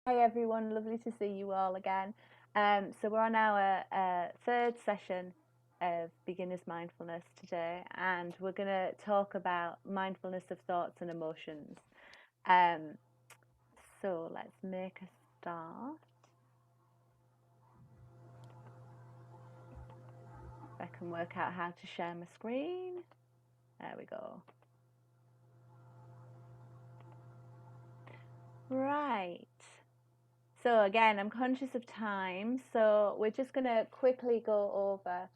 Hi everyone, lovely to see you all again. So we're on our third session of beginner's mindfulness today, and we're going to talk about mindfulness of thoughts and emotions. Um, so let's make a start. If I can work out how to share my screen. There we go. Right. So again, I'm conscious of time, so we're just going to quickly go over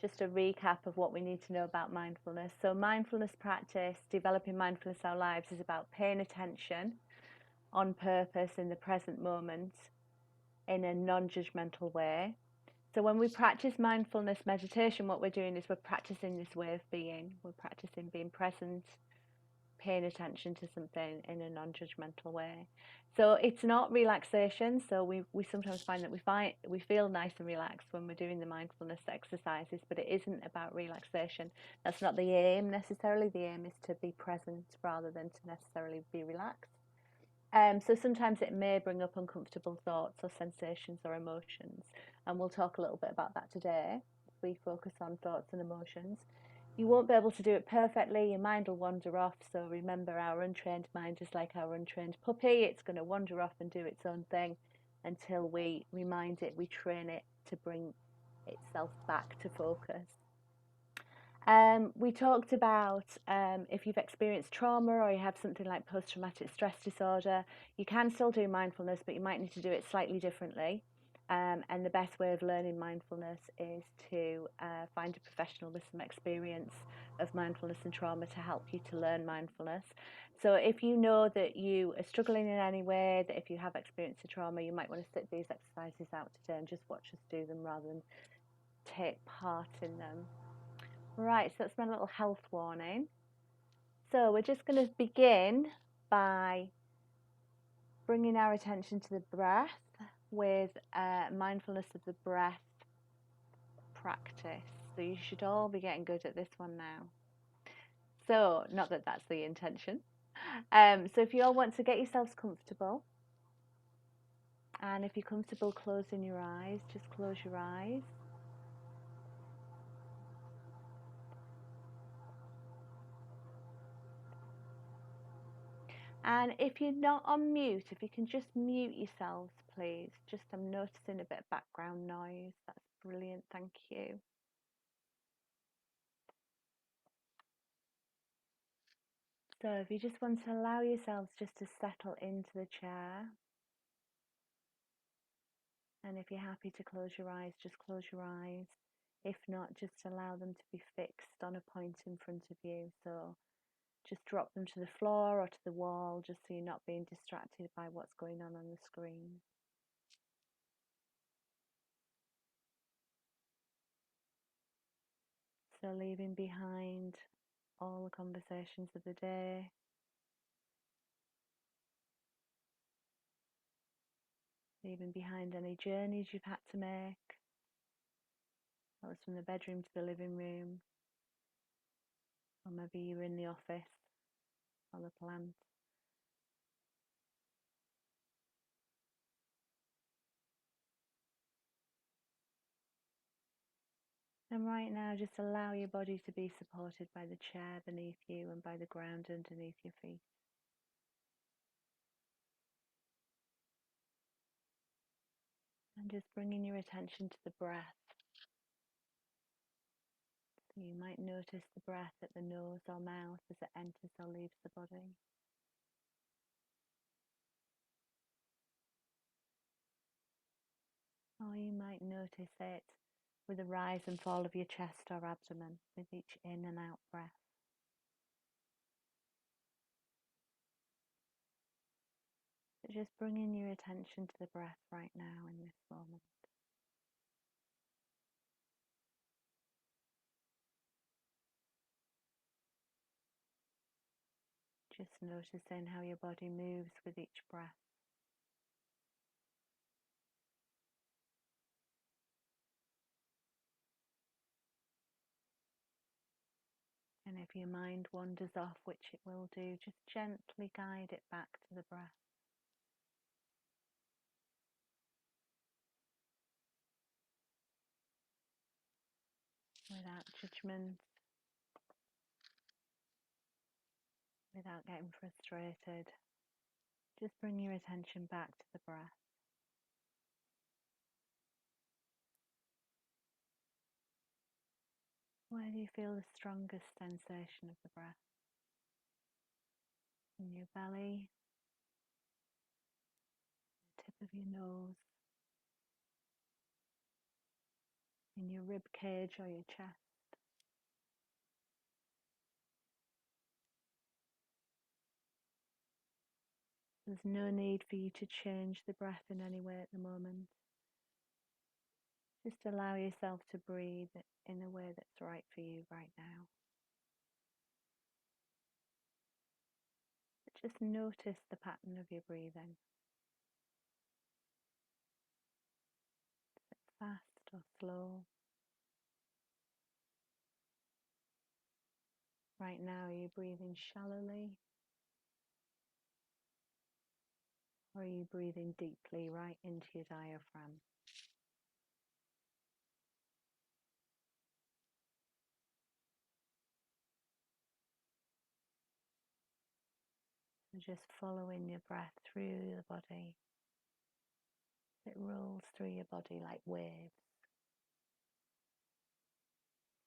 just a recap of what we need to know about mindfulness. So, mindfulness practice, developing mindfulness in our lives, is about paying attention on purpose in the present moment in a non judgmental way. So, when we practice mindfulness meditation, what we're doing is we're practicing this way of being. We're practicing being present, paying attention to something in a non-judgmental way. So it's not relaxation. So we sometimes find that we feel nice and relaxed when we're doing the mindfulness exercises, but it isn't about relaxation. That's not the aim necessarily. The aim is to be present rather than to necessarily be relaxed. So sometimes it may bring up uncomfortable thoughts or sensations or emotions, and we'll talk a little bit about that today. We focus on thoughts and emotions. You won't be able to do it perfectly. Your mind will wander off. So remember, our untrained mind is like our untrained puppy. It's going to wander off and do its own thing until we remind it, we train it to bring itself back to focus. We talked about if you've experienced trauma or you have something like post-traumatic stress disorder, you can still do mindfulness, but you might need to do it slightly differently. And the best way of learning mindfulness is to find a professional with some experience of mindfulness and trauma to help you to learn mindfulness. So if you know that you are struggling in any way, that if you have experienced a trauma, you might want to sit these exercises out today and just watch us do them rather than take part in them. Right, so that's my little health warning. So we're just going to begin by bringing our attention to the breath with mindfulness of the breath practice. So you should all be getting good at this one now. So, not that that's the intention. So if you all want to get yourselves comfortable, and if you're comfortable closing your eyes, just close your eyes. And if you're not on mute, if you can just mute yourselves, please. Just I'm noticing a bit of background noise. That's brilliant. Thank you. So if you just want to allow yourselves just to settle into the chair, and if you're happy to close your eyes, just close your eyes. If not, just allow them to be fixed on a point in front of you. So just drop them to the floor or to the wall, just so you're not being distracted by what's going on the screen. So leaving behind all the conversations of the day, leaving behind any journeys you've had to make. That was from the bedroom to the living room, or maybe you were in the office or the plant. And right now, just allow your body to be supported by the chair beneath you and by the ground underneath your feet. And just bringing your attention to the breath. So you might notice the breath at the nose or mouth as it enters or leaves the body. Or you might notice it with the rise and fall of your chest or abdomen with each in and out breath. So just bringing your attention to the breath right now in this moment. Just noticing how your body moves with each breath. And if your mind wanders off, which it will do, just gently guide it back to the breath. without judgment, without getting frustrated. Just bring your attention back to the breath. Where do you feel the strongest sensation of the breath? In your belly, the tip of your nose, in your rib cage or your chest. There's no need for you to change the breath in any way at the moment. Just allow yourself to breathe in a way that's right for you right now. Just notice the pattern of your breathing. Is it fast or slow? Right now, are you breathing shallowly? Or are you breathing deeply right into your diaphragm? So just following your breath through the body. It rolls through your body like waves.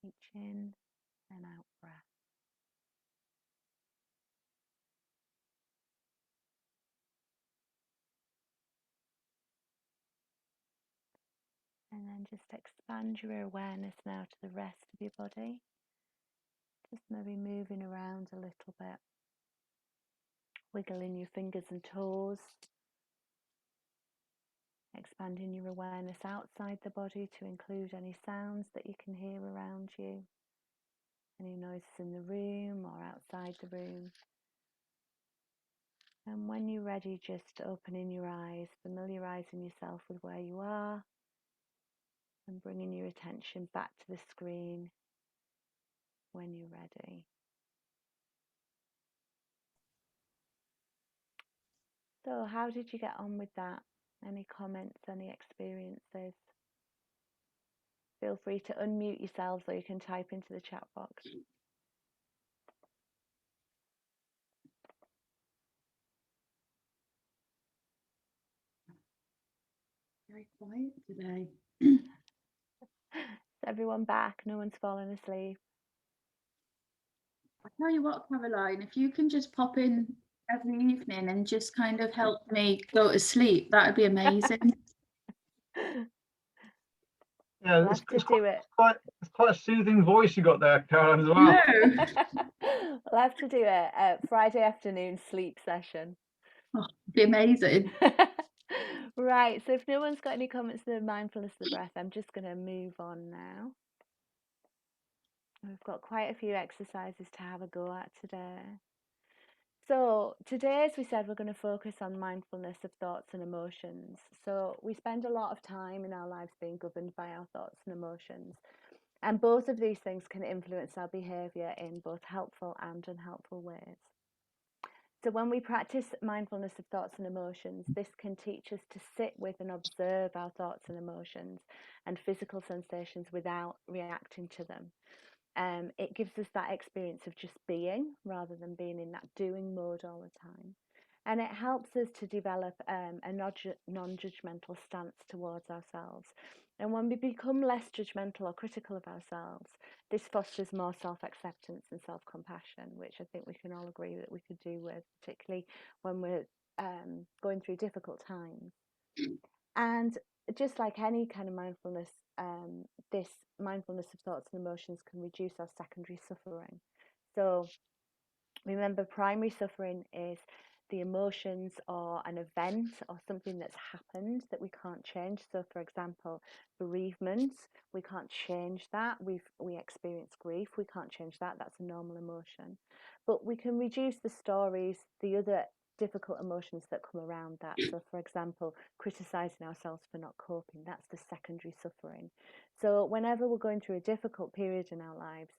Each in and out breath. And then just expand your awareness now to the rest of your body. Just maybe moving around a little bit. Wiggling your fingers and toes. Expanding your awareness outside the body to include any sounds that you can hear around you. Any noises in the room or outside the room. And when you're ready, just opening your eyes, familiarizing yourself with where you are, and bringing your attention back to the screen when you're ready. So how did you get on with that? Any comments, any experiences? Feel free to unmute yourselves or you can type into the chat box. Very quiet today. Is everyone back? No one's fallen asleep? I tell you what, Caroline, if you can just pop in every evening and just kind of help me go to sleep, that would be amazing. Yeah, I'll have to do it. It's quite a soothing voice you got there, Caroline, as well. No. I'll have to do a Friday afternoon sleep session. Oh, it'd be amazing. Right, so if no one's got any comments on the mindfulness of the breath, I'm just going to move on now. We've got quite a few exercises to have a go at today. So today, as we said, we're going to focus on mindfulness of thoughts and emotions. So we spend a lot of time in our lives being governed by our thoughts and emotions. And both of these things can influence our behaviour in both helpful and unhelpful ways. So when we practice mindfulness of thoughts and emotions, this can teach us to sit with and observe our thoughts and emotions and physical sensations without reacting to them. It gives us that experience of just being rather than being in that doing mode all the time. And it helps us to develop a non-judgmental stance towards ourselves. And when we become less judgmental or critical of ourselves, this fosters more self-acceptance and self-compassion, which I think we can all agree that we could do with, particularly when we're going through difficult times. And just like any kind of mindfulness, this mindfulness of thoughts and emotions can reduce our secondary suffering. So remember, primary suffering is the emotions or an event or something that's happened that we can't change. So for example, bereavement, we can't change that. We experience grief, we can't change that. That's a normal emotion. But we can reduce the stories, the other difficult emotions that come around that. So for example, criticizing ourselves for not coping, that's the secondary suffering. So whenever we're going through a difficult period in our lives,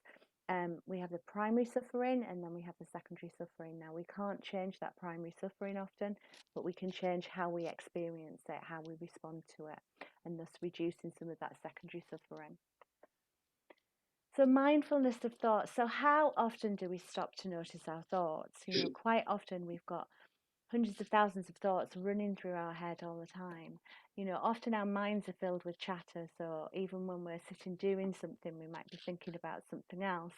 we have the primary suffering and then we have the secondary suffering. Now, we can't change that primary suffering often, but we can change how we experience it, how we respond to it, and thus reducing some of that secondary suffering. So mindfulness of thoughts. So how often do we stop to notice our thoughts? Quite often we've got hundreds of thousands of thoughts running through our head all the time. Often our minds are filled with chatter. So even when we're sitting doing something, we might be thinking about something else.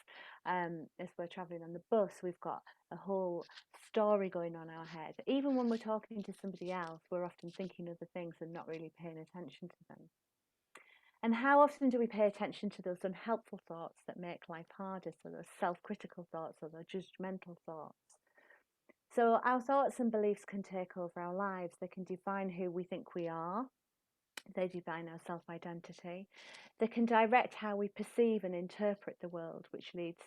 As we're traveling on the bus, we've got a whole story going on in our head. Even when we're talking to somebody else, we're often thinking other things and not really paying attention to them. And how often do we pay attention to those unhelpful thoughts that make life harder? So those self-critical thoughts or those judgmental thoughts. So our thoughts and beliefs can take over our lives. They can define who we think we are. They define our self-identity. They can direct how we perceive and interpret the world, which leads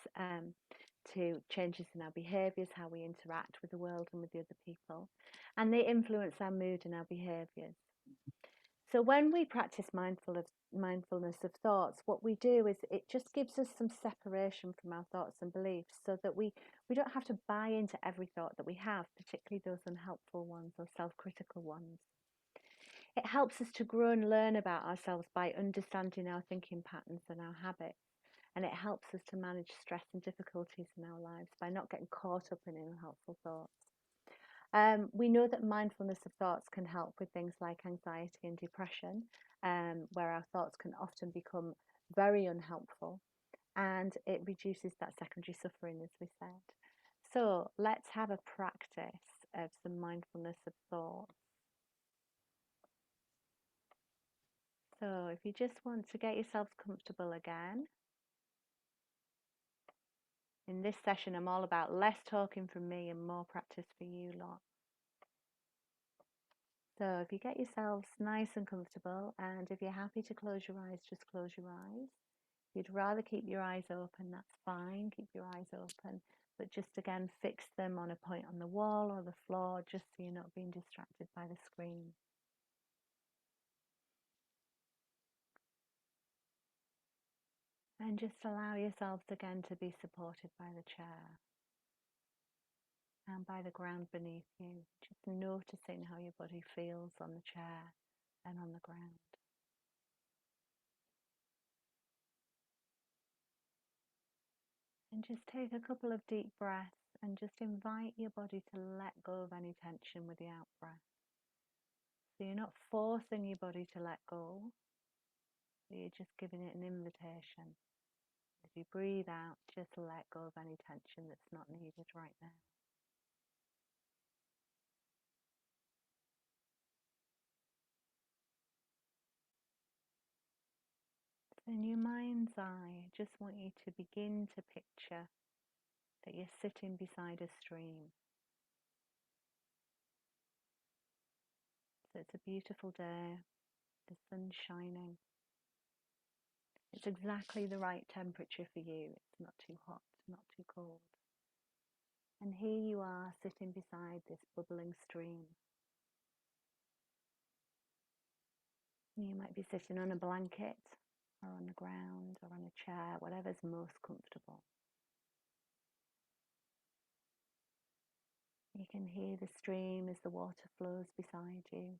to changes in our behaviours, how we interact with the world and with the other people. And they influence our mood and our behaviours. So when we practice mindfulness of thoughts, what we do is it just gives us some separation from our thoughts and beliefs so that we don't have to buy into every thought that we have, particularly those unhelpful ones or self-critical ones. It helps us to grow and learn about ourselves by understanding our thinking patterns and our habits. And it helps us to manage stress and difficulties in our lives by not getting caught up in unhelpful thoughts. We know that mindfulness of thoughts can help with things like anxiety and depression, where our thoughts can often become very unhelpful, and it reduces that secondary suffering, as we said. So let's have a practice of some mindfulness of thoughts. So if you just want to get yourselves comfortable again, in this session I'm all about less talking from me and more practice for you lot. So if you get yourselves nice and comfortable, and if you're happy to close your eyes, just close your eyes. If you'd rather keep your eyes open, that's fine, keep your eyes open, but just again fix them on a point on the wall or the floor, just so you're not being distracted by the screen. And just allow yourselves again to be supported by the chair and by the ground beneath you, just noticing how your body feels on the chair and on the ground. And just take a couple of deep breaths and just invite your body to let go of any tension with the out breath. So you're not forcing your body to let go, but you're just giving it an invitation. As you breathe out, just let go of any tension that's not needed right now. So in your mind's eye, I just want you to begin to picture that you're sitting beside a stream. So it's a beautiful day, the sun's shining. It's exactly the right temperature for you. It's not too hot, not too cold. And here you are sitting beside this bubbling stream. You might be sitting on a blanket or on the ground or on a chair, whatever's most comfortable. You can hear the stream as the water flows beside you.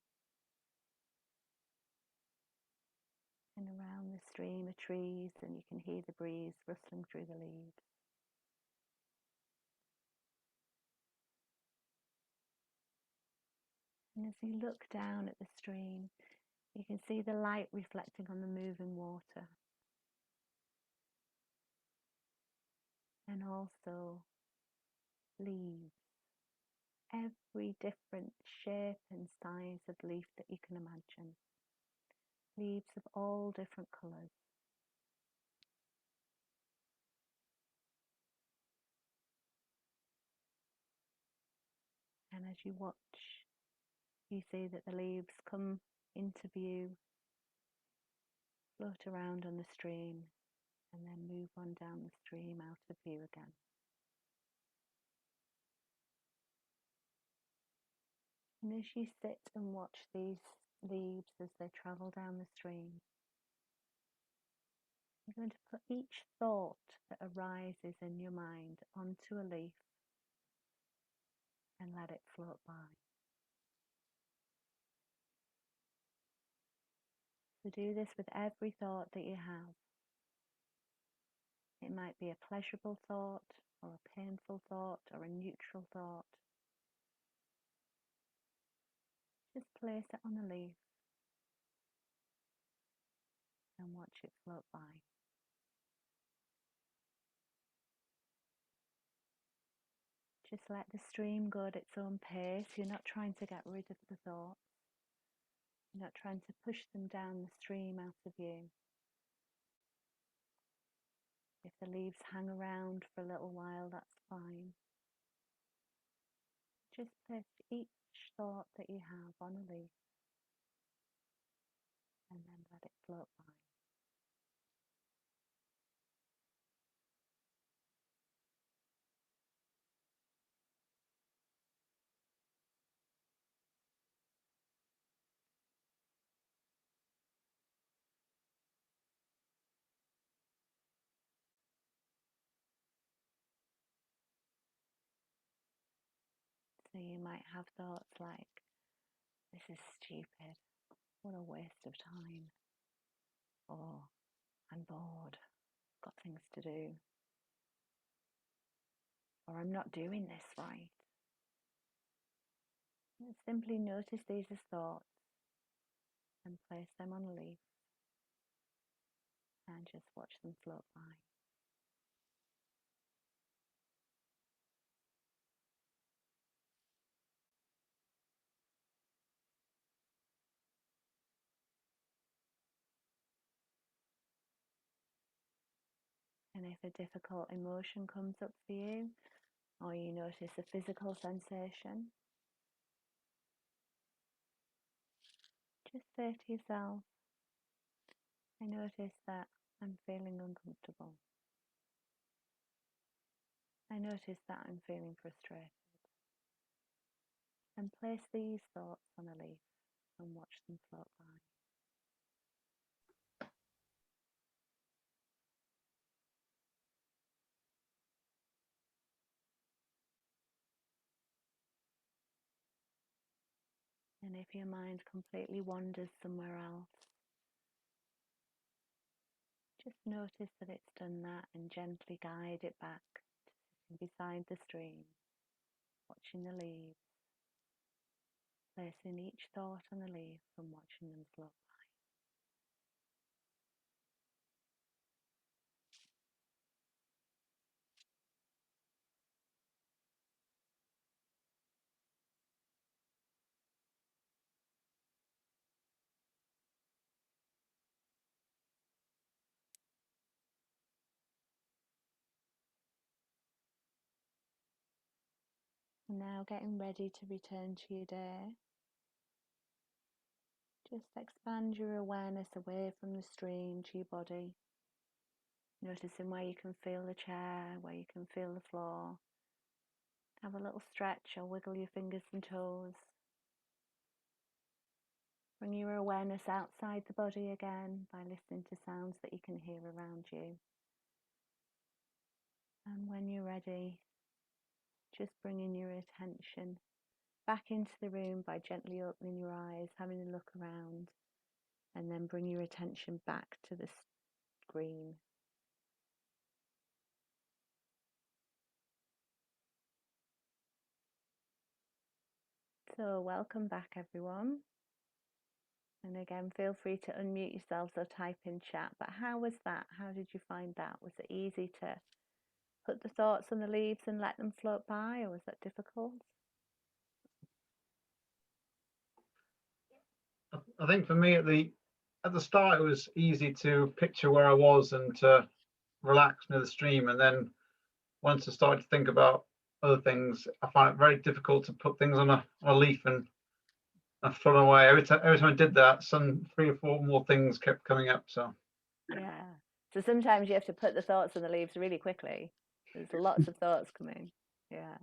And around the stream are trees, and you can hear the breeze rustling through the leaves. And as you look down at the stream, you can see the light reflecting on the moving water. And also leaves. Every different shape and size of leaf that you can imagine. Leaves of all different colours. And as you watch, you see that the leaves come into view, float around on the stream, and then move on down the stream out of view again. And as you sit and watch these leaves as they travel down the stream, you're going to put each thought that arises in your mind onto a leaf and let it float by. So do this with every thought that you have. It might be a pleasurable thought, or a painful thought, or a neutral thought. Just place it on a leaf and watch it float by. Just let the stream go at its own pace. You're not trying to get rid of the thoughts. You're not trying to push them down the stream out of you. If the leaves hang around for a little while, that's fine. Just place each thought that you have on a leaf and then let it float by. So you might have thoughts like, this is stupid, what a waste of time, or I'm bored, got things to do, or I'm not doing this right. And simply notice these as thoughts and place them on a leaf and just watch them float by. And if a difficult emotion comes up for you, or you notice a physical sensation, just say to yourself, I notice that I'm feeling uncomfortable. I notice that I'm feeling frustrated. And place these thoughts on a leaf and watch them float by. And if your mind completely wanders somewhere else, just notice that it's done that and gently guide it back to sitting beside the stream, watching the leaves, placing each thought on the leaf and watching them float by. Now getting ready to return to your day. Just expand your awareness away from the stream to your body. Noticing where you can feel the chair, where you can feel the floor. Have a little stretch or wiggle your fingers and toes. Bring your awareness outside the body again by listening to sounds that you can hear around you. And when you're ready, just bringing your attention back into the room by gently opening your eyes, having a look around, and then bring your attention back to the screen. So welcome back, everyone. And again, feel free to unmute yourselves or type in chat. But how was that? How did you find that? Was it easy to put the thoughts on the leaves and let them float by, or was that difficult? I think for me at the start it was easy to picture where I was and to relax near the stream, and then once I started to think about other things, I found it very difficult to put things on a leaf and float away. Every time I did that, some 3 or 4 more things kept coming up. So Yeah. So sometimes you have to put the thoughts on the leaves really quickly. There's lots of thoughts coming. Yeah.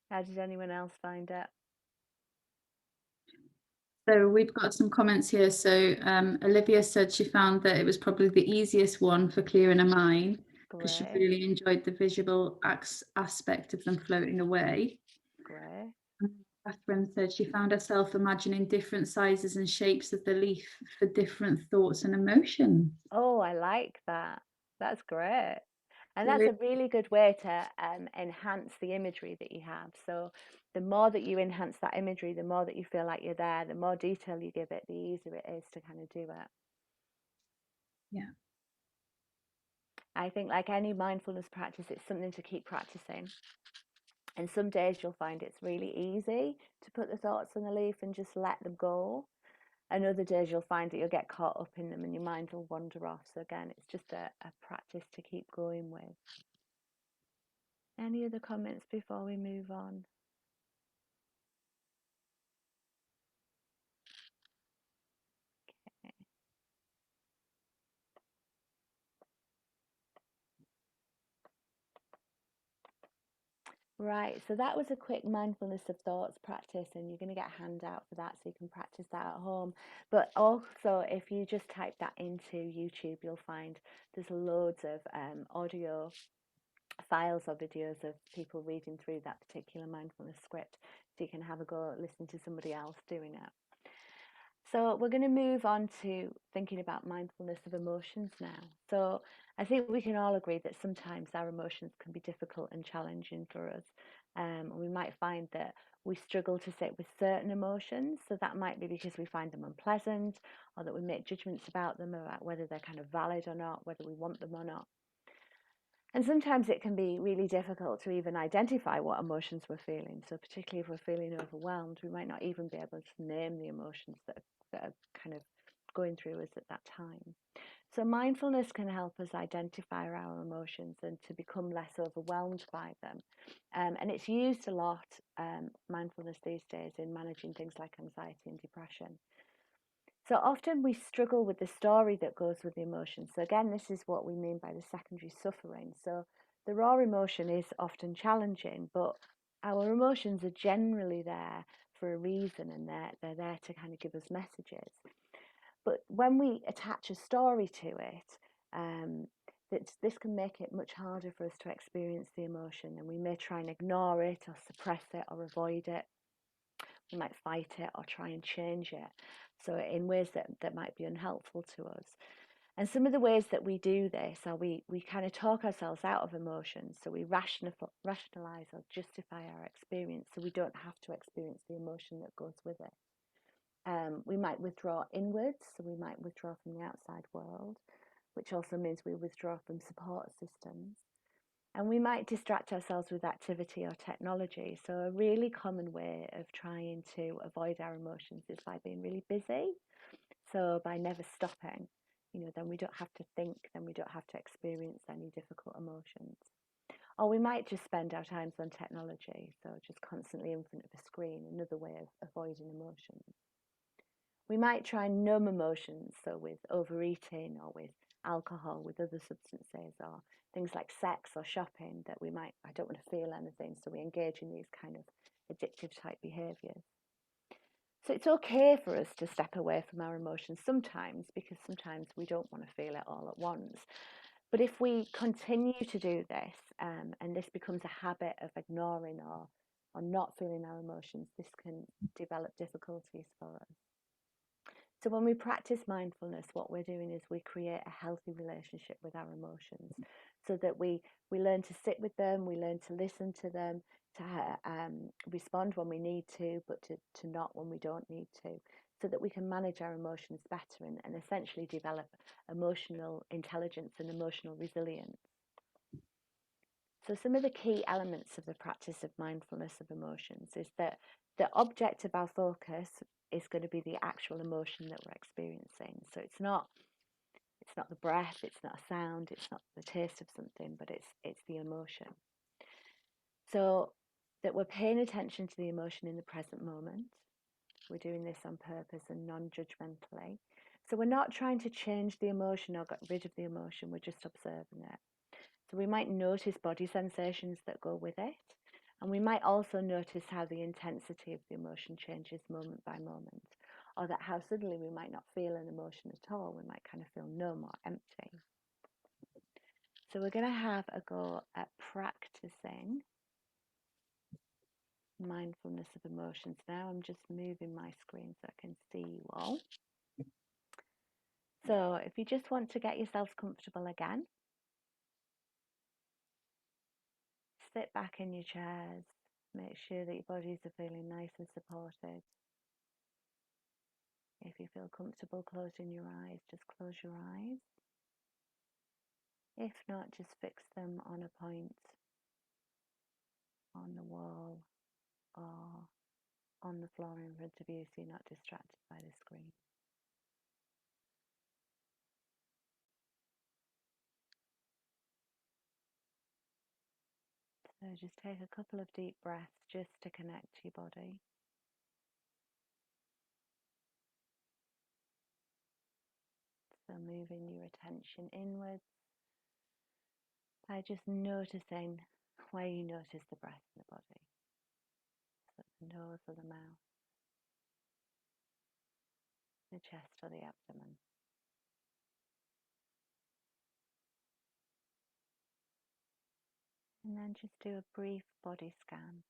How did anyone else find it? So we've got some comments here. So Olivia said she found that it was probably the easiest one for clearing her mind because she Great. really enjoyed the visual aspect of them floating away. Great. Catherine said she found herself imagining different sizes and shapes of the leaf for different thoughts and emotions. Oh, I like that. That's great. And that's Really? a really good way to enhance the imagery that you have. So the more that you enhance that imagery, the more that you feel like you're there, the more detail you give it, the easier it is to kind of do it. Yeah. I think like any mindfulness practice, it's something to keep practicing. And some days you'll find it's really easy to put the thoughts on the leaf and just let them go. And other days you'll find that you'll get caught up in them and your mind will wander off. So again, it's just a practice to keep going with. Any other comments before we move on? Okay. Right, so that was a quick mindfulness of thoughts practice, and you're going to get a handout for that so you can practice that at home. But also, if you just type that into YouTube, you'll find there's loads of audio files or videos of people reading through that particular mindfulness script, so you can have a go at listening to somebody else doing it. So we're going to move on to thinking about mindfulness of emotions now. So I think we can all agree that sometimes our emotions can be difficult and challenging for us. We might find that we struggle to sit with certain emotions. So that might be because we find them unpleasant, or that we make judgments about them, about whether they're kind of valid or not, whether we want them or not. And sometimes it can be really difficult to even identify what emotions we're feeling. So particularly if we're feeling overwhelmed, we might not even be able to name the emotions that are kind of going through us at that time. So mindfulness can help us identify our emotions and to become less overwhelmed by them. And it's used a lot, mindfulness these days, in managing things like anxiety and depression. So often we struggle with the story that goes with the emotion. So again, this is what we mean by the secondary suffering. So the raw emotion is often challenging, but our emotions are generally there for a reason, and they're there to kind of give us messages. But when we attach a story to it, this can make it much harder for us to experience the emotion, and we may try and ignore it or suppress it or avoid it. We might fight it or try and change it, so in ways that might be unhelpful to us. And some of the ways that we do this are we kind of talk ourselves out of emotions. So we rationalize or justify our experience so we don't have to experience the emotion that goes with it. We might withdraw inwards, so we might withdraw from the outside world, which also means we withdraw from support systems. And we might distract ourselves with activity or technology. So a really common way of trying to avoid our emotions is by being really busy. So by never stopping, then we don't have to think, then we don't have to experience any difficult emotions. Or we might just spend our times on technology, so just constantly in front of a screen, another way of avoiding emotions. We might try and numb emotions, so with overeating or with alcohol, with other substances, or things like sex or shopping, that I don't want to feel anything, so we engage in these kind of addictive type behaviours. So it's okay for us to step away from our emotions sometimes, because sometimes we don't want to feel it all at once. But if we continue to do this, and this becomes a habit of ignoring or not feeling our emotions, this can develop difficulties for us. So when we practice mindfulness, what we're doing is we create a healthy relationship with our emotions, so that we learn to sit with them, we learn to listen to them, to respond when we need to, but to not when we don't need to, so that we can manage our emotions better and essentially develop emotional intelligence and emotional resilience. So some of the key elements of the practice of mindfulness of emotions is that the object of our focus is going to be the actual emotion that we're experiencing. So it's not the breath, it's not a sound, it's not the taste of something, but it's the emotion. So that we're paying attention to the emotion in the present moment. We're doing this on purpose and non-judgmentally. So we're not trying to change the emotion or get rid of the emotion, we're just observing it. So we might notice body sensations that go with it. And we might also notice how the intensity of the emotion changes moment by moment, or that how suddenly we might not feel an emotion at all. We might kind of feel numb or empty. So we're going to have a go at practicing mindfulness of emotions now. I'm just moving my screen so I can see you all. So if you just want to get yourselves comfortable again, sit back in your chairs, make sure that your bodies are feeling nice and supported. If you feel comfortable closing your eyes, just close your eyes. If not, just fix them on a point on the wall or on the floor in front of you so you're not distracted by the screen. So just take a couple of deep breaths just to connect to your body. So moving your attention inwards by just noticing where you notice the breath in the body. So the nose or the mouth, the chest or the abdomen. And then just do a brief body scan.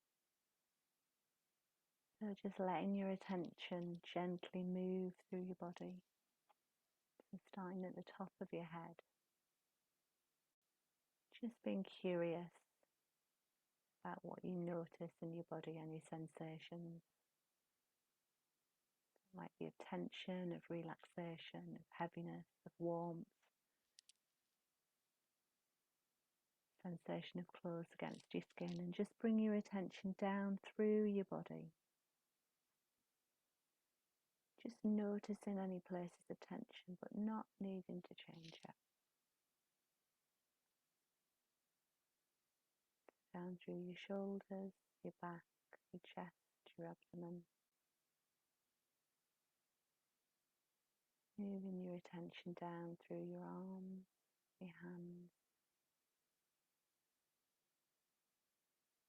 So just letting your attention gently move through your body. So starting at the top of your head. Just being curious about what you notice in your body and your sensations. It might be of tension, of relaxation, of heaviness, of warmth. Sensation of clothes against your skin, and just bring your attention down through your body. Just noticing any places of tension, but not needing to change it. Down through your shoulders, your back, your chest, your abdomen. Moving your attention down through your arms, your hands.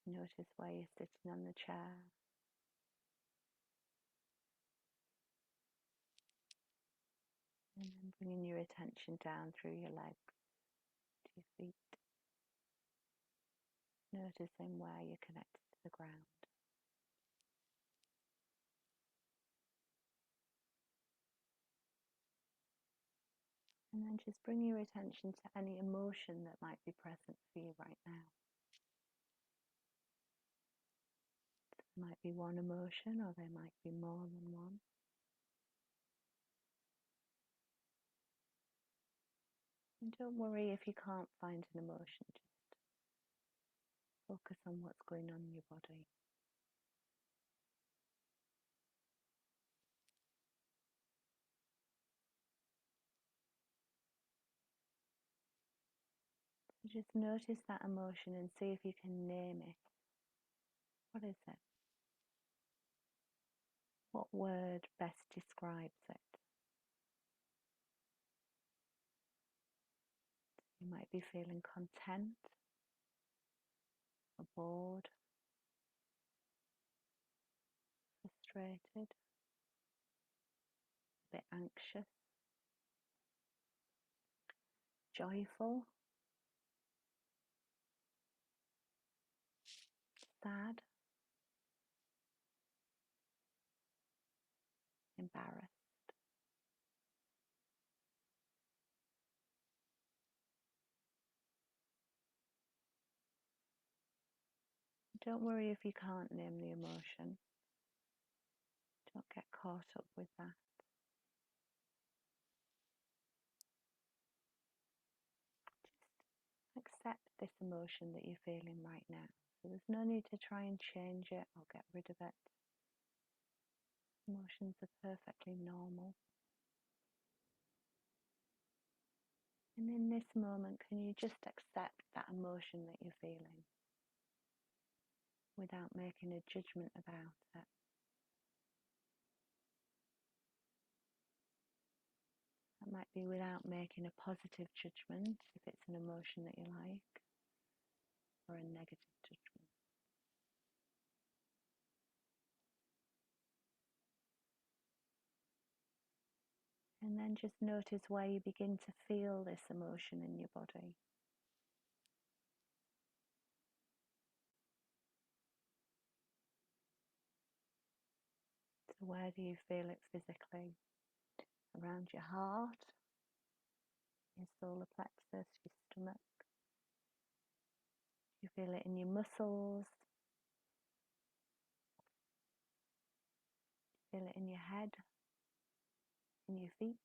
Notice where you're sitting on the chair. And then bringing your attention down through your legs to your feet. Noticing where you're connected to the ground. And then just bring your attention to any emotion that might be present for you right now. There might be one emotion, or there might be more than one. And don't worry if you can't find an emotion, just focus on what's going on in your body. So just notice that emotion and see if you can name it. What is it? What word best describes it? You might be feeling content, or bored, frustrated, a bit anxious, joyful, sad, embarrassed. Don't worry if you can't name the emotion. Don't get caught up with that. Just accept this emotion that you're feeling right now. So there's no need to try and change it or get rid of it. Emotions are perfectly normal. And in this moment, can you just accept that emotion that you're feeling without making a judgment about it? That might be without making a positive judgment if it's an emotion that you like, or a negative judgment. And then just notice where you begin to feel this emotion in your body. So where do you feel it physically? Around your heart, your solar plexus, your stomach. Do you feel it in your muscles? Feel it in your head, in your feet.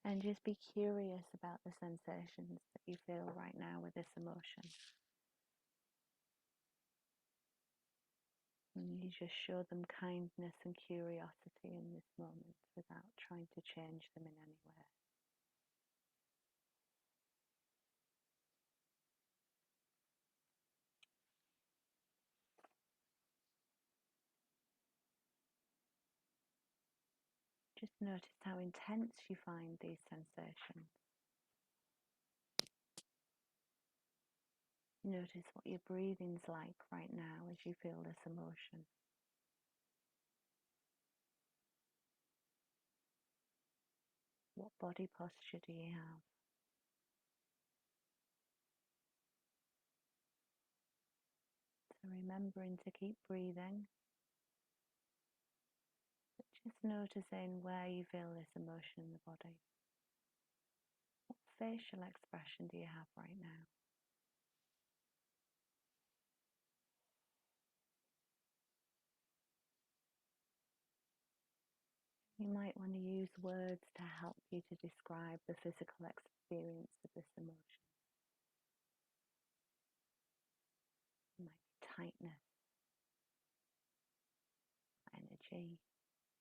And just be curious about the sensations that you feel right now with this emotion. And you just show them kindness and curiosity in this moment without trying to change them in any way. Just notice how intense you find these sensations. Notice what your breathing's like right now as you feel this emotion. What body posture do you have? So remembering to keep breathing, but just noticing where you feel this emotion in the body. What facial expression do you have right now? You might want to use words to help you to describe the physical experience of this emotion. It might be tightness, energy,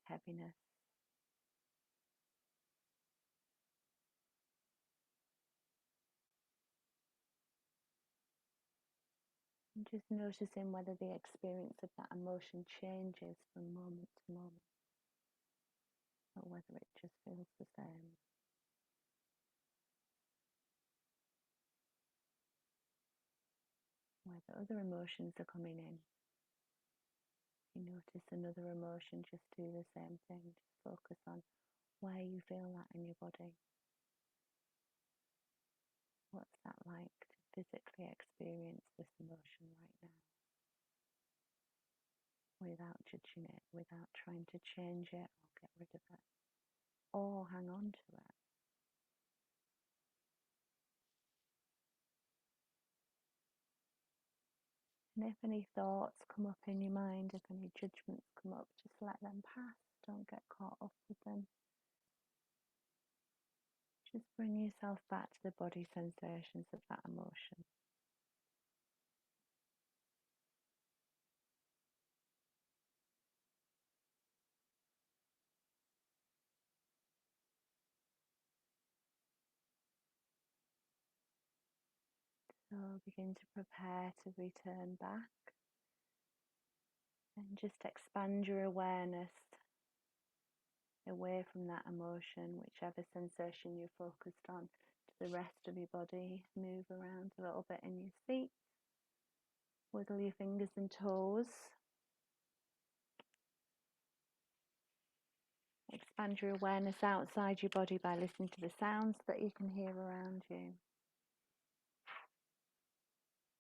heaviness. And just noticing whether the experience of that emotion changes from moment to moment, or whether it just feels the same. Whether other emotions are coming in. You notice another emotion, just do the same thing. Just focus on where you feel that in your body. What's that like to physically experience this emotion right now? Without judging it, without trying to change it or get rid of it, or hang on to it. And if any thoughts come up in your mind, if any judgments come up, just let them pass. Don't get caught up with them. Just bring yourself back to the body sensations of that emotion. So begin to prepare to return back. And just expand your awareness away from that emotion, whichever sensation you're focused on, to the rest of your body. Move around a little bit in your seat. Wiggle your fingers and toes. Expand your awareness outside your body by listening to the sounds that you can hear around you.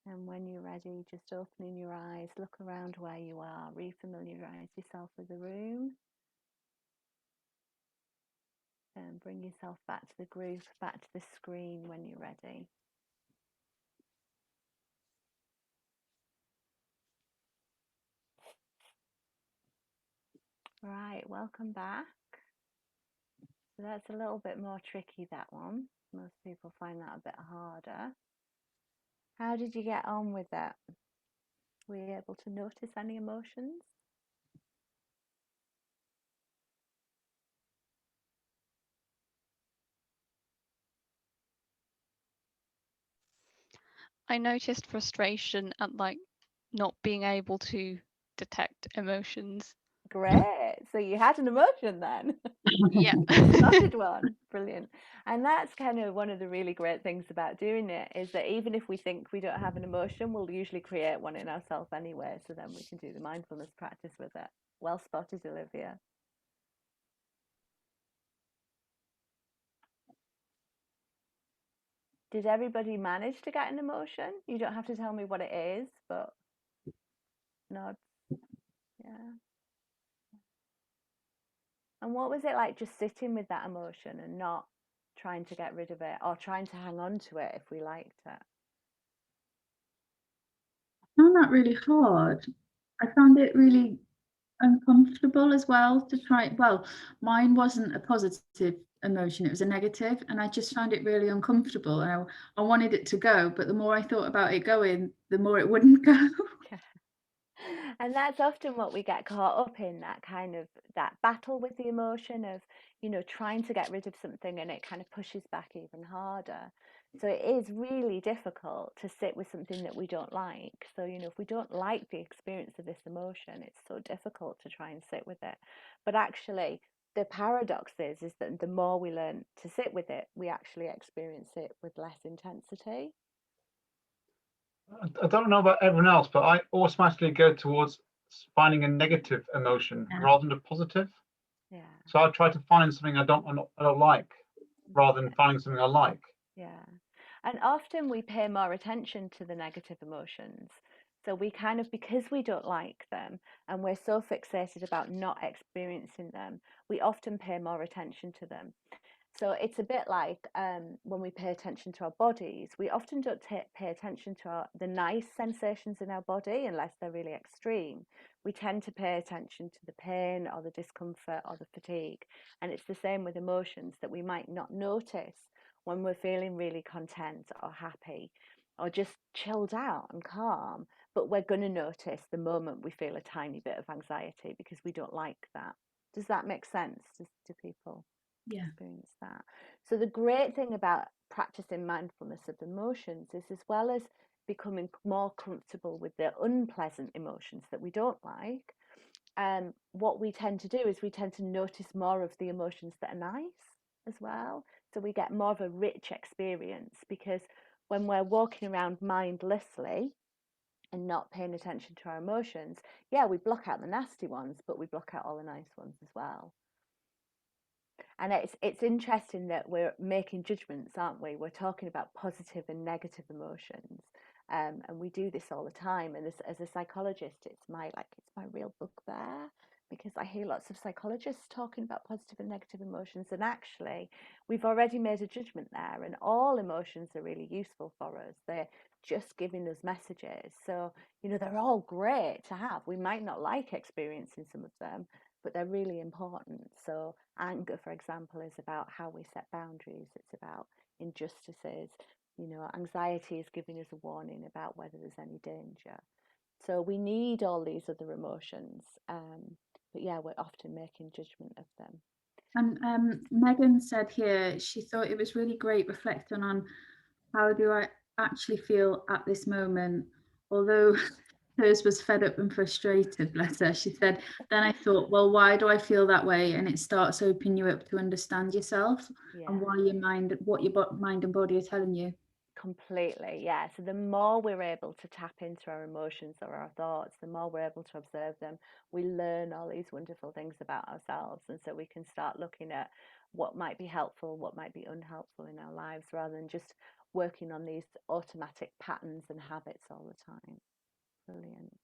And when you're ready, just opening your eyes, look around where you are, refamiliarize yourself with the room. And bring yourself back to the group, back to the screen when you're ready. Right, welcome back. So that's a little bit more tricky, that one. Most people find that a bit harder. How did you get on with that? Were you able to notice any emotions? I noticed frustration at not being able to detect emotions. Great. So you had an emotion then. Yeah. Spotted one. Brilliant. And that's kind of one of the really great things about doing it, is that even if we think we don't have an emotion, we'll usually create one in ourselves anyway, so then we can do the mindfulness practice with it. Well spotted, Olivia. Did everybody manage to get an emotion? You don't have to tell me what it is, but no, yeah. And what was it like just sitting with that emotion and not trying to get rid of it or trying to hang on to it if we liked it? I found that really hard. I found it really uncomfortable as well to try. Well, mine wasn't a positive emotion, it was a negative, and I just found it really uncomfortable. And I wanted it to go, but the more I thought about it going, the more it wouldn't go. Yeah. And that's often what we get caught up in, that kind of that battle with the emotion of, trying to get rid of something, and it kind of pushes back even harder. So it is really difficult to sit with something that we don't like. So, if we don't like the experience of this emotion, it's so difficult to try and sit with it. But actually, the paradox is that the more we learn to sit with it, we actually experience it with less intensity. I don't know about everyone else, but I automatically go towards finding a negative emotion rather than a positive. Yeah. So I try to find something I don't like rather than finding something I like. Yeah. And often we pay more attention to the negative emotions. So we kind of, because we don't like them and we're so fixated about not experiencing them, we often pay more attention to them. So it's a bit like when we pay attention to our bodies, we often don't pay attention to the nice sensations in our body unless they're really extreme. We tend to pay attention to the pain or the discomfort or the fatigue. And it's the same with emotions that we might not notice when we're feeling really content or happy or just chilled out and calm. But we're going to notice the moment we feel a tiny bit of anxiety because we don't like that. Does that make sense to people? Yeah. Experience that. So the great thing about practicing mindfulness of emotions is, as well as becoming more comfortable with the unpleasant emotions that we don't like, what we tend to do is we tend to notice more of the emotions that are nice as well. So we get more of a rich experience, because when we're walking around mindlessly and not paying attention to our emotions, yeah, we block out the nasty ones, but we block out all the nice ones as well. And it's interesting that we're making judgments, aren't we? We're talking about positive and negative emotions, and we do this all the time. And as a psychologist, it's my real bugbear, because I hear lots of psychologists talking about positive and negative emotions, and actually, we've already made a judgment there. And all emotions are really useful for us. They're just giving us messages. So they're all great to have. We might not like experiencing some of them, but they're really important. So anger, for example, is about how we set boundaries. It's about injustices. Anxiety is giving us a warning about whether there's any danger. So we need all these other emotions. But yeah, we're often making judgment of them. And Megan said here she thought it was really great reflecting on how do I actually feel at this moment, although hers was fed up and frustrated, bless her. She said, then I thought, well, why do I feel that way? And it starts opening you up to understand yourself and why your mind, what your mind and body are telling you. Completely, yeah. So the more we're able to tap into our emotions or our thoughts, the more we're able to observe them, we learn all these wonderful things about ourselves. And so we can start looking at what might be helpful, what might be unhelpful in our lives, rather than just working on these automatic patterns and habits all the time. Brilliant.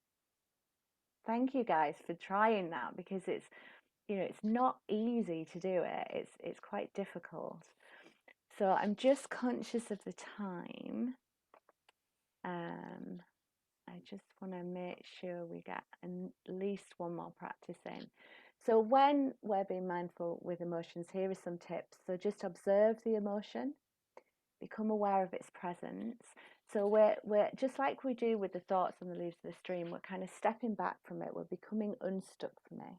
Thank you guys for trying that, because it's not easy to do it. It's quite difficult. So I'm just conscious of the time. I just want to make sure we get at least one more practice in. So when we're being mindful with emotions, here are some tips. So just observe the emotion, become aware of its presence. So we're just like we do with the thoughts on the leaves of the stream, we're kind of stepping back from it, we're becoming unstuck from it.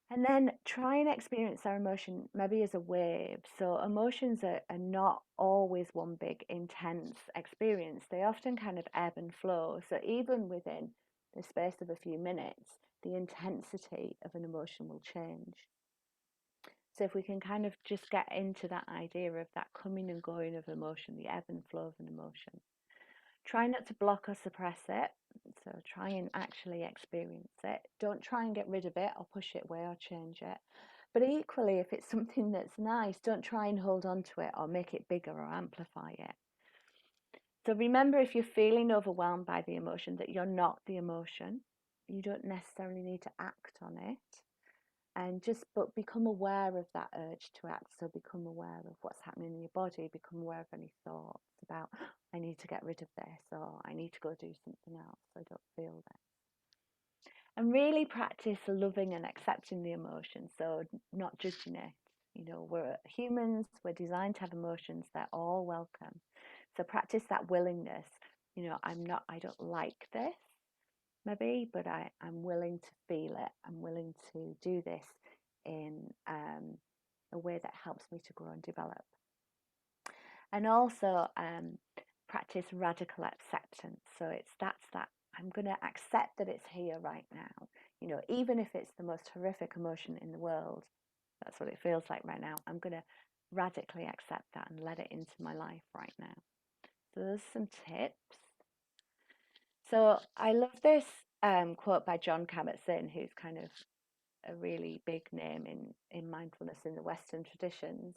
And then try and experience our emotion maybe as a wave. So emotions are not always one big intense experience. They often kind of ebb and flow. So even within the space of a few minutes, the intensity of an emotion will change. So if we can kind of just get into that idea of that coming and going of emotion, the ebb and flow of an emotion. Try not to block or suppress it. So try and actually experience it. Don't try and get rid of it or push it away or change it. But equally, if it's something that's nice, don't try and hold on to it or make it bigger or amplify it. So remember, if you're feeling overwhelmed by the emotion, that you're not the emotion. You don't necessarily need to act on it. And but become aware of that urge to act. So become aware of what's happening in your body, become aware of any thoughts about, I need to get rid of this, or I need to go do something else so I don't feel this. And really practice loving and accepting the emotion, so not judging it. You know, we're humans, we're designed to have emotions, they're all welcome. So practice that willingness. You know, I don't like this, maybe, but I'm willing to feel it. I'm willing to do this in a way that helps me to grow and develop. And also practice radical acceptance. So that's that I'm going to accept that it's here right now. You know, even if it's the most horrific emotion in the world, that's what it feels like right now. I'm going to radically accept that and let it into my life right now. So there's some tips. So I love this quote by John Kabat-Zinn, who's kind of a really big name in mindfulness in the Western traditions.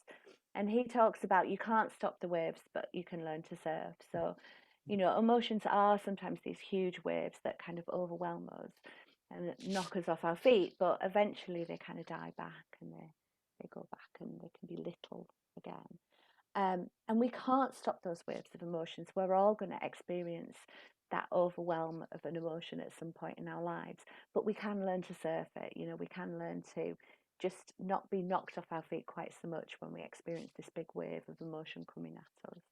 And he talks about, you can't stop the waves, but you can learn to surf. So, you know, emotions are sometimes these huge waves that kind of overwhelm us and knock us off our feet, but eventually they kind of die back and they go back and they can be little again. And we can't stop those waves of emotions. We're all going to experience that overwhelm of an emotion at some point in our lives, but we can learn to surf it. You know, we can learn to just not be knocked off our feet quite so much when we experience this big wave of emotion coming at us.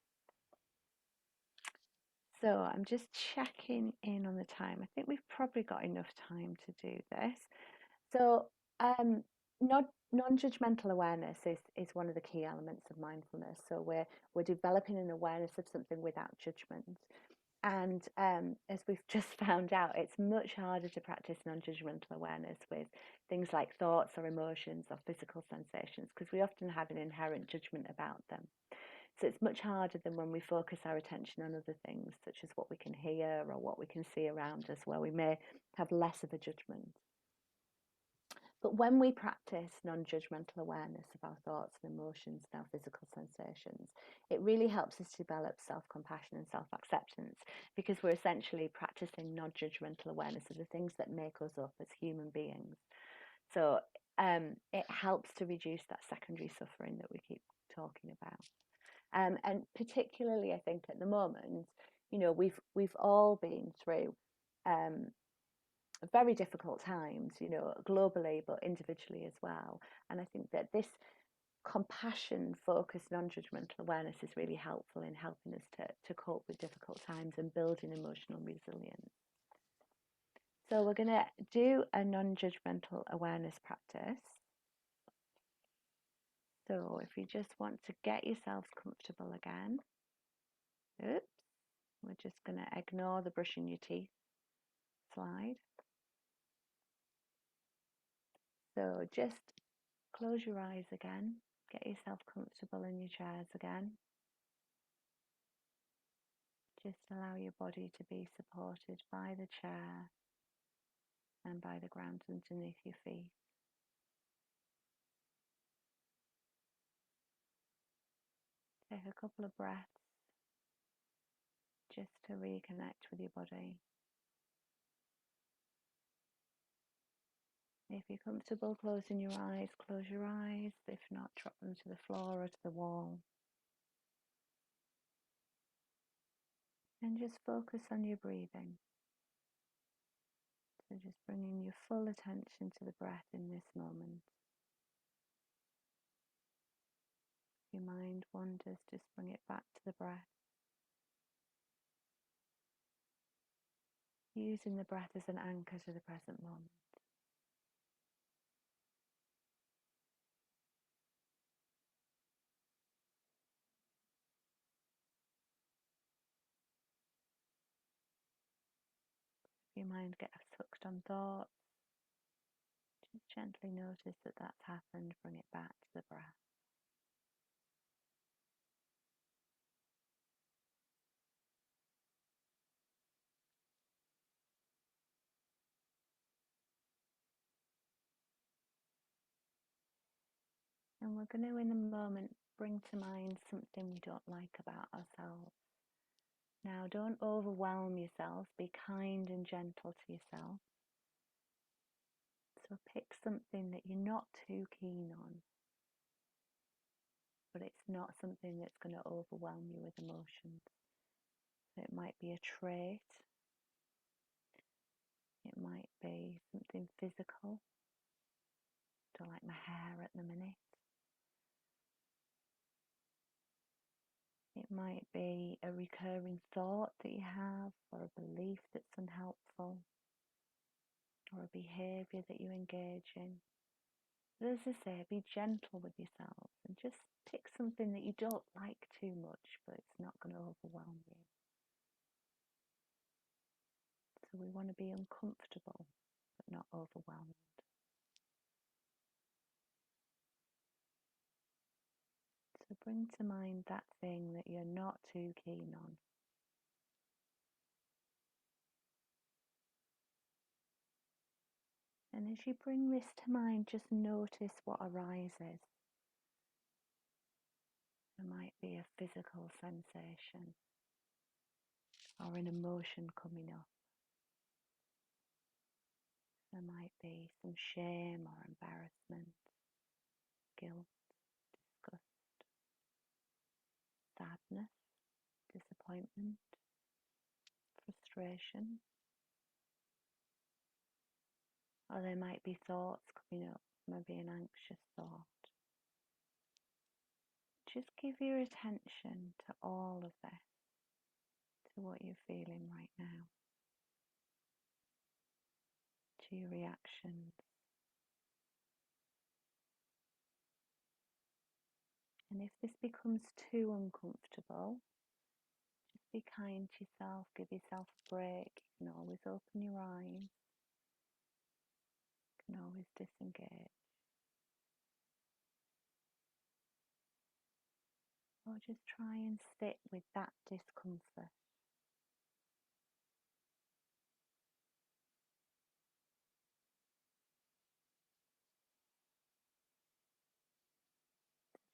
So I'm just checking in on the time. I think we've probably got enough time to do this. So non-judgmental awareness is one of the key elements of mindfulness. So we're developing an awareness of something without judgment. And as we've just found out, it's much harder to practice non-judgmental awareness with things like thoughts or emotions or physical sensations, because we often have an inherent judgment about them. So it's much harder than when we focus our attention on other things, such as what we can hear or what we can see around us, where we may have less of a judgment. But when we practice non-judgmental awareness of our thoughts and emotions and our physical sensations, it really helps us develop self-compassion and self-acceptance, because we're essentially practicing non-judgmental awareness of the things that make us up as human beings. So it helps to reduce that secondary suffering that we keep talking about. And particularly, I think at the moment, you know, we've all been through very difficult times, you know, globally, but individually as well. And I think that this compassion focused non-judgmental awareness is really helpful in helping us to cope with difficult times and building emotional resilience. So we're going to do a non-judgmental awareness practice. So if you just want to get yourselves comfortable again, oops, we're just going to ignore the brushing your teeth slide. So just close your eyes again, get yourself comfortable in your chairs again. Just allow your body to be supported by the chair and by the ground underneath your feet. Take a couple of breaths just to reconnect with your body. If you're comfortable closing your eyes, close your eyes. If not, drop them to the floor or to the wall. And just focus on your breathing. So just bringing your full attention to the breath in this moment. If your mind wanders, just bring it back to the breath. Using the breath as an anchor to the present moment. If your mind gets hooked on thoughts, just gently notice that that's happened, bring it back to the breath. And we're going to, in a moment, bring to mind something we don't like about ourselves. Now, don't overwhelm yourself. Be kind and gentle to yourself. So pick something that you're not too keen on, but it's not something that's going to overwhelm you with emotions. So it might be a trait. It might be something physical. Don't like my hair at the minute. It might be a recurring thought that you have, or a belief that's unhelpful, or a behaviour that you engage in. But as I say, be gentle with yourself and just pick something that you don't like too much, but it's not going to overwhelm you. So we want to be uncomfortable, but not overwhelmed. So bring to mind that thing that you're not too keen on. And as you bring this to mind, just notice what arises. There might be a physical sensation or an emotion coming up. There might be some shame or embarrassment, guilt, disgust, sadness, disappointment, frustration. Or there might be thoughts coming up, maybe an anxious thought. Just give your attention to all of this, to what you're feeling right now, to your reactions. And if this becomes too uncomfortable, just be kind to yourself, give yourself a break. You can always open your eyes, you can always disengage. Or just try and sit with that discomfort.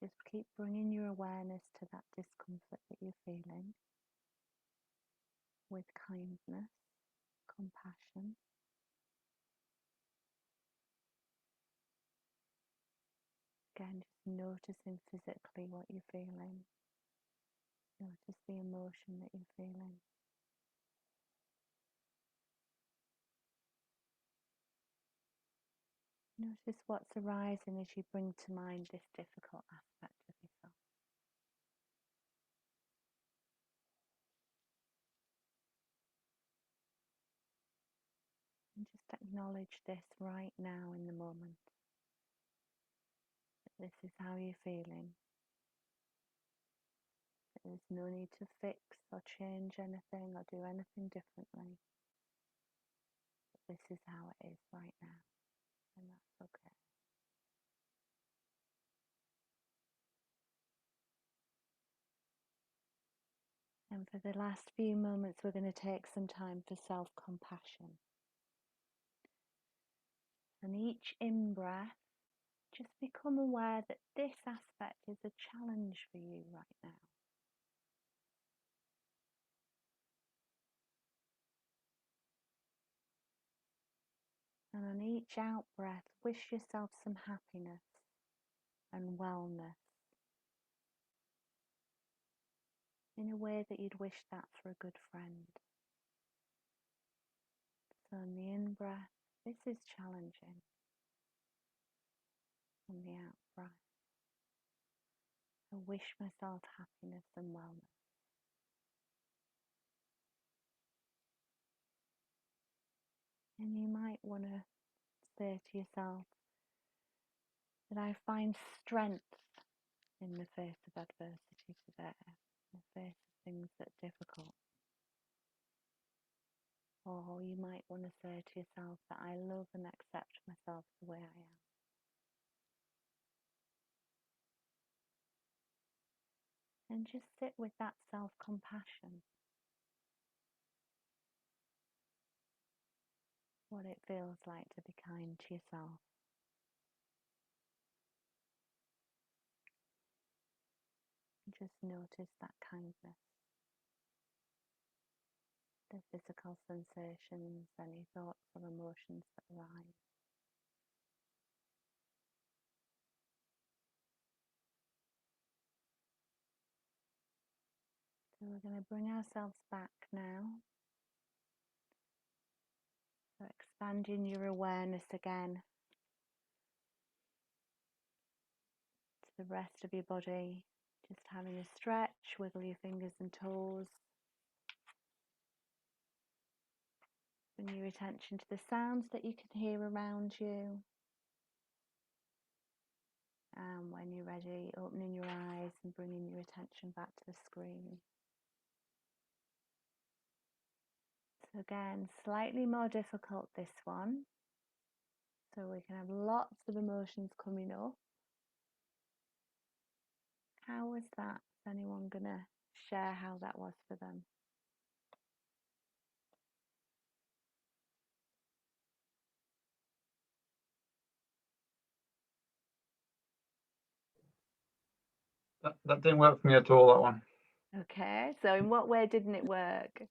Just keep bringing your awareness to that discomfort that you're feeling with kindness, compassion. Again, just noticing physically what you're feeling. Notice the emotion that you're feeling. Notice what's arising as you bring to mind this difficult aspect of yourself. And just acknowledge this right now in the moment. That this is how you're feeling. That there's no need to fix or change anything or do anything differently. But this is how it is right now. And that's okay. And for the last few moments, we're going to take some time for self-compassion. And each in-breath, just become aware that this aspect is a challenge for you right now. And on each out-breath, wish yourself some happiness and wellness in a way that you'd wish that for a good friend. So on the in-breath, this is challenging. On the out-breath, I wish myself happiness and wellness. And you might want to say to yourself that I find strength in the face of adversity today, in the face of things that are difficult. Or you might want to say to yourself that I love and accept myself the way I am. And just sit with that self-compassion. What it feels like to be kind to yourself. just notice that kindness, the physical sensations, any thoughts or emotions that arise. So we're going to bring ourselves back now. So expanding your awareness again to the rest of your body. Just having a stretch, wiggle your fingers and toes. Bring your attention to the sounds that you can hear around you. And when you're ready, opening your eyes and bringing your attention back to the screen. So again, slightly more difficult this one. So we can have lots of emotions coming up. How was that? Is anyone going to share how that was for them? That didn't work for me at all, that one. Okay, so in what way didn't it work?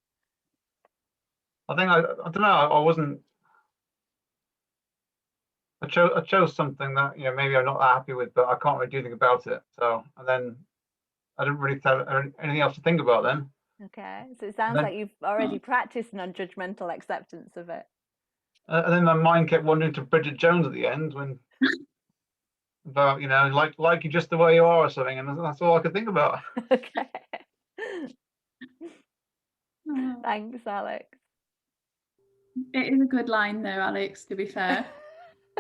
I think I don't know, I wasn't, I chose something that, you know, maybe I'm not that happy with, but I can't really do anything about it. So, and then I didn't really have anything else to think about then. Okay, so it sounds then, like you've already practiced non-judgmental acceptance of it. And then my mind kept wandering to Bridget Jones at the end when about, you know, like you just the way you are or something, and that's all I could think about. Okay. Thanks, Alex. It is a good line though, Alex, to be fair.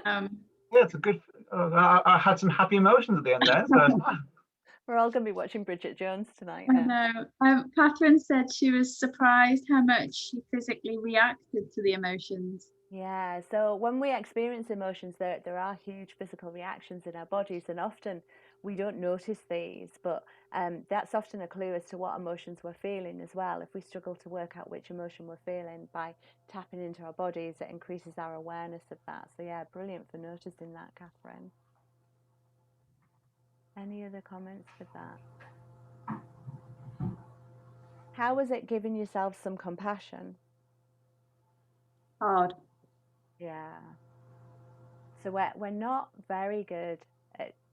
Yeah, it's a good, I had some happy emotions at the end there, so it's fine. We're all going to be watching Bridget Jones tonight. I know. Catherine said she was surprised how much she physically reacted to the emotions. Yeah, so when we experience emotions, there are huge physical reactions in our bodies, and often we don't notice these, but that's often a clue as to what emotions we're feeling as well. If we struggle to work out which emotion we're feeling, by tapping into our bodies, it increases our awareness of that. So yeah, brilliant for noticing that, Catherine. Any other comments with that? How was it giving yourself some compassion? Hard. Yeah. So we're not very good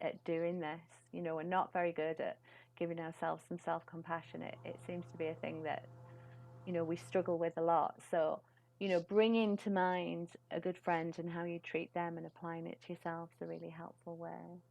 at doing this. You know, we're not very good at giving ourselves some self-compassion. It seems to be a thing that, you know, we struggle with a lot. So, you know, bringing to mind a good friend and how you treat them and applying it to yourself is a really helpful way.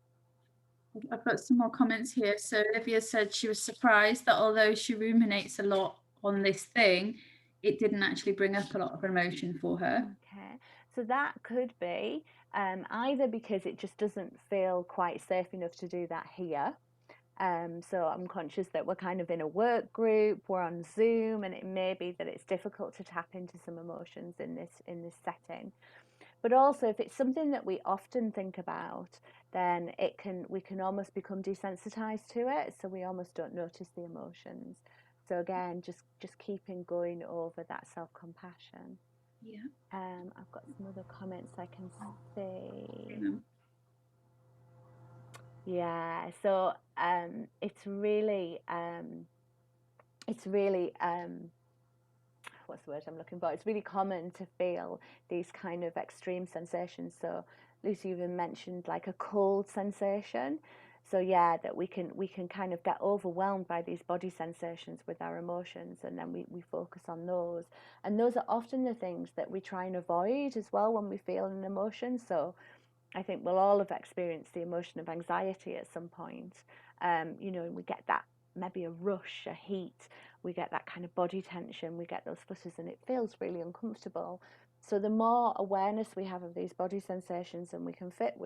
I've got some more comments here. So Olivia said she was surprised that although she ruminates a lot on this thing, it didn't actually bring up a lot of emotion for her. Okay, so that could be either because it just doesn't feel quite safe enough to do that here. So I'm conscious that we're kind of in a work group, we're on Zoom, and it may be that it's difficult to tap into some emotions in this setting. But also, if it's something that we often think about, then we can almost become desensitized to it, so we almost don't notice the emotions. So again, just keeping going over that self-compassion. Yeah. I've got some other comments I can see. Yeah, so it's really what's the word I'm looking for? It's really common to feel these kind of extreme sensations. So Lucy even mentioned like a cold sensation. So yeah, that we can kind of get overwhelmed by these body sensations with our emotions, and then we focus on those. And those are often the things that we try and avoid as well when we feel an emotion. So I think we'll all have experienced the emotion of anxiety at some point. You know, we get that maybe a rush, a heat, we get that kind of body tension, we get those flutters, and it feels really uncomfortable. So the more awareness we have of these body sensations, and we can sit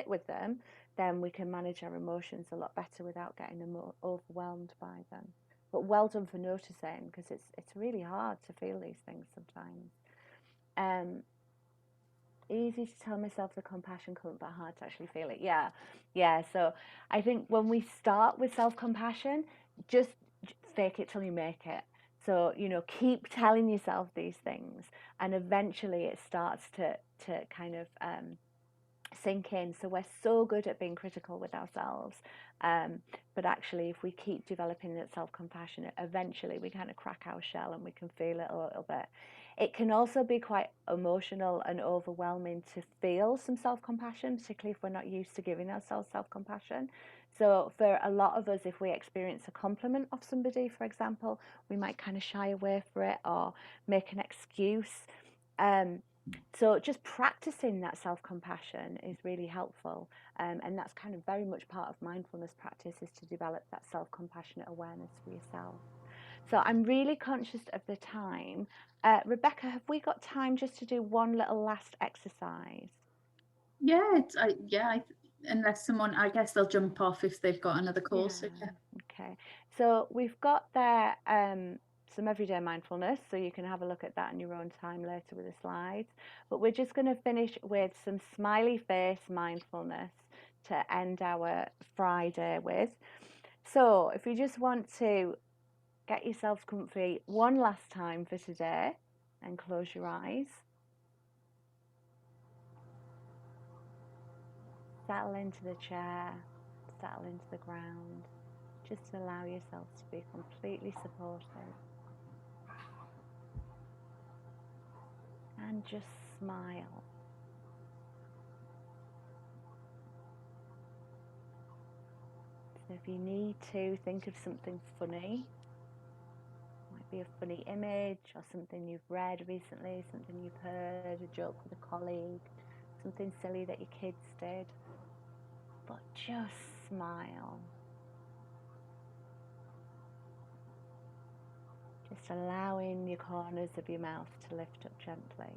with them, then we can manage our emotions a lot better without getting overwhelmed by them. But well done for noticing, because it's really hard to feel these things sometimes. Easy to tell myself the compassion coming, but hard to actually feel it. Yeah. So I think when we start with self-compassion, just fake it till you make it. So, you know, keep telling yourself these things, and eventually it starts to kind of sink in. So we're so good at being critical with ourselves, but actually if we keep developing that self-compassion, eventually we kind of crack our shell and we can feel it a little bit. It can also be quite emotional and overwhelming to feel some self-compassion, particularly if we're not used to giving ourselves self-compassion. So for a lot of us, if we experience a compliment of somebody, for example, we might kind of shy away from it or make an excuse. So just practicing that self-compassion is really helpful, and that's kind of very much part of mindfulness practice, is to develop that self-compassionate awareness for yourself. So I'm really conscious of the time. Rebecca, have we got time just to do one little last exercise? Yeah, unless someone, I guess they'll jump off if they've got another call. So yeah. Okay. So we've got there some everyday mindfulness, so you can have a look at that in your own time later with the slides. But we're just going to finish with some smiley face mindfulness to end our Friday with. So if you just want to get yourselves comfy one last time for today and close your eyes. Settle into the chair, settle into the ground. Just allow yourself to be completely supported. And just smile. So if you need to, think of something funny. It might be a funny image or something you've read recently, something you've heard, a joke with a colleague, something silly that your kids did. But just smile. Just allowing your corners of your mouth to lift up gently.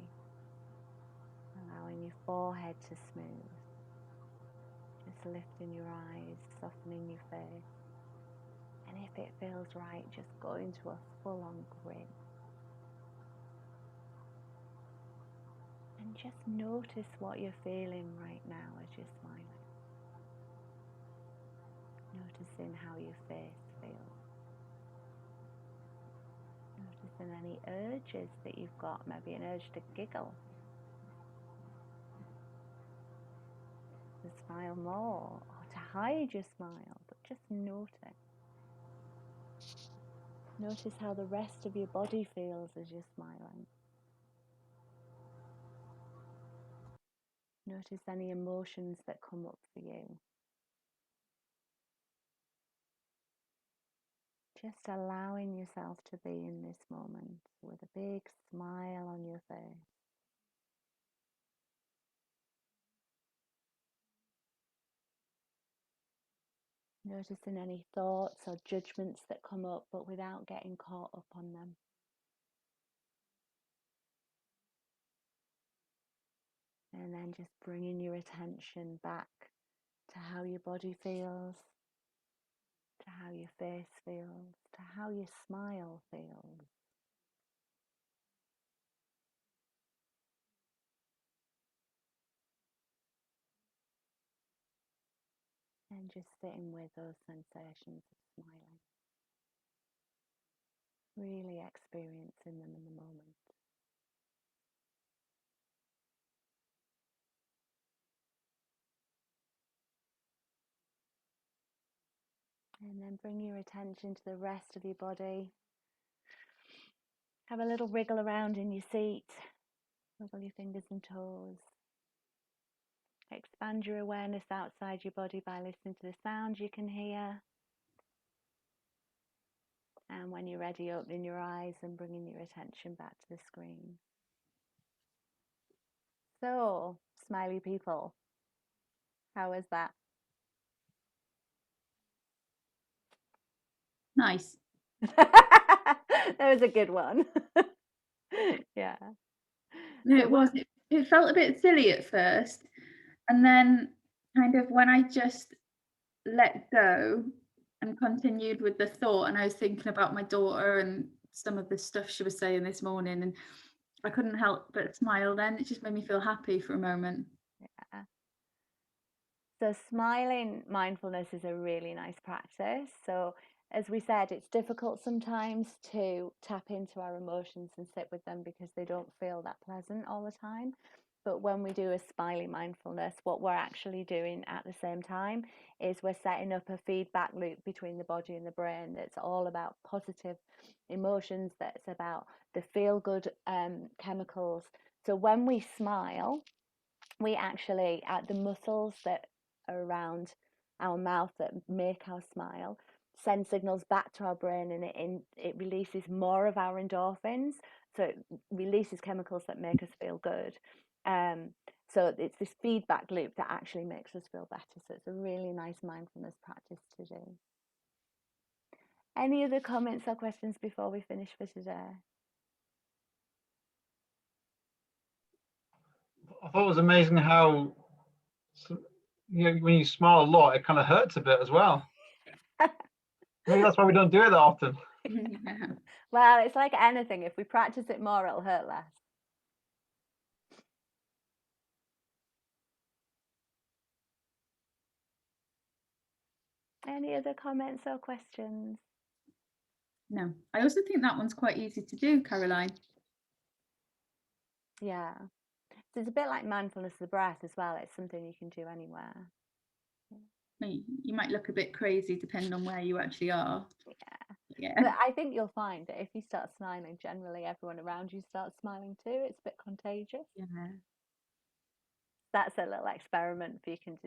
Allowing your forehead to smooth. Just lifting your eyes, softening your face. And if it feels right, just go into a full-on grin. And just notice what you're feeling right now as you're smiling. Noticing how your face feels. Noticing any urges that you've got, maybe an urge to giggle. To smile more, or to hide your smile, but just notice. Notice how the rest of your body feels as you're smiling. Notice any emotions that come up for you. Just allowing yourself to be in this moment with a big smile on your face. Noticing any thoughts or judgments that come up, but without getting caught up on them. And then just bringing your attention back to how your body feels, to how your face feels, to how your smile feels. And just sitting with those sensations of smiling. Really experiencing them in the moment. And then bring your attention to the rest of your body. Have a little wriggle around in your seat. Wiggle your fingers and toes. Expand your awareness outside your body by listening to the sounds you can hear. And when you're ready, opening your eyes and bringing your attention back to the screen. So, smiley people, how was that? Nice. That was a good one. Yeah. No, So it was. It felt a bit silly at first, and then kind of when I just let go and continued with the thought, and I was thinking about my daughter and some of the stuff she was saying this morning, and I couldn't help but smile then. It just made me feel happy for a moment. Yeah. So smiling mindfulness is a really nice practice. So as we said, it's difficult sometimes to tap into our emotions and sit with them because they don't feel that pleasant all the time. but when we do a smiley mindfulness, what we're actually doing at the same time is we're setting up a feedback loop between the body and the brain that's all about positive emotions, that's about the feel-good chemicals. So when we smile, we actually, at the muscles that are around our mouth that make our smile, send signals back to our brain, and it releases more of our endorphins. So it releases chemicals that make us feel good. So it's this feedback loop that actually makes us feel better. So it's a really nice mindfulness practice to do. Any other comments or questions before we finish for today? I thought it was amazing how, when you smile a lot, it kind of hurts a bit as well. Maybe that's why we don't do it that often. Yeah. Well, it's like anything. If we practice it more, it'll hurt less. Any other comments or questions? No, I also think that one's quite easy to do, Caroline. Yeah. So it's a bit like mindfulness of the breath as well. It's something you can do anywhere. You might look a bit crazy depending on where you actually are. Yeah. But I think you'll find that if you start smiling, generally everyone around you starts smiling too. It's a bit contagious. Yeah. That's a little experiment you can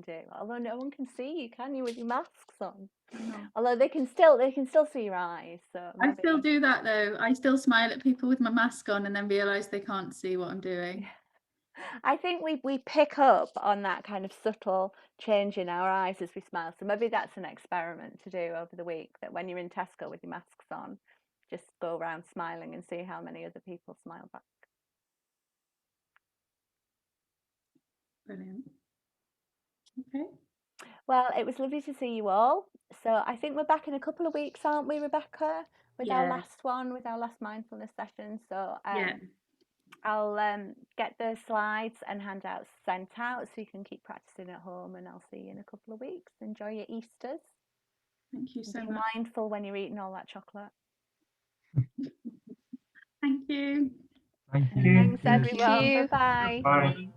do. Although no one can see you, can you, with your masks on? No. Although they can still see your eyes. So I still do that though. I still smile at people with my mask on and then realise they can't see what I'm doing. I think we pick up on that kind of subtle change in our eyes as we smile. So maybe that's an experiment to do over the week, that when you're in Tesco with your masks on, just go around smiling and see how many other people smile back. Brilliant. Okay. Well, it was lovely to see you all. So I think we're back in a couple of weeks, aren't we, Rebecca? With our last one, with our last mindfulness session. So I'll get the slides and handouts sent out so you can keep practicing at home, and I'll see you in a couple of weeks. Enjoy your Easters. Thank you so Be much. mindful when you're eating all that chocolate. Thank you. Thank you. Thanks everyone. Bye-bye. Bye. Bye.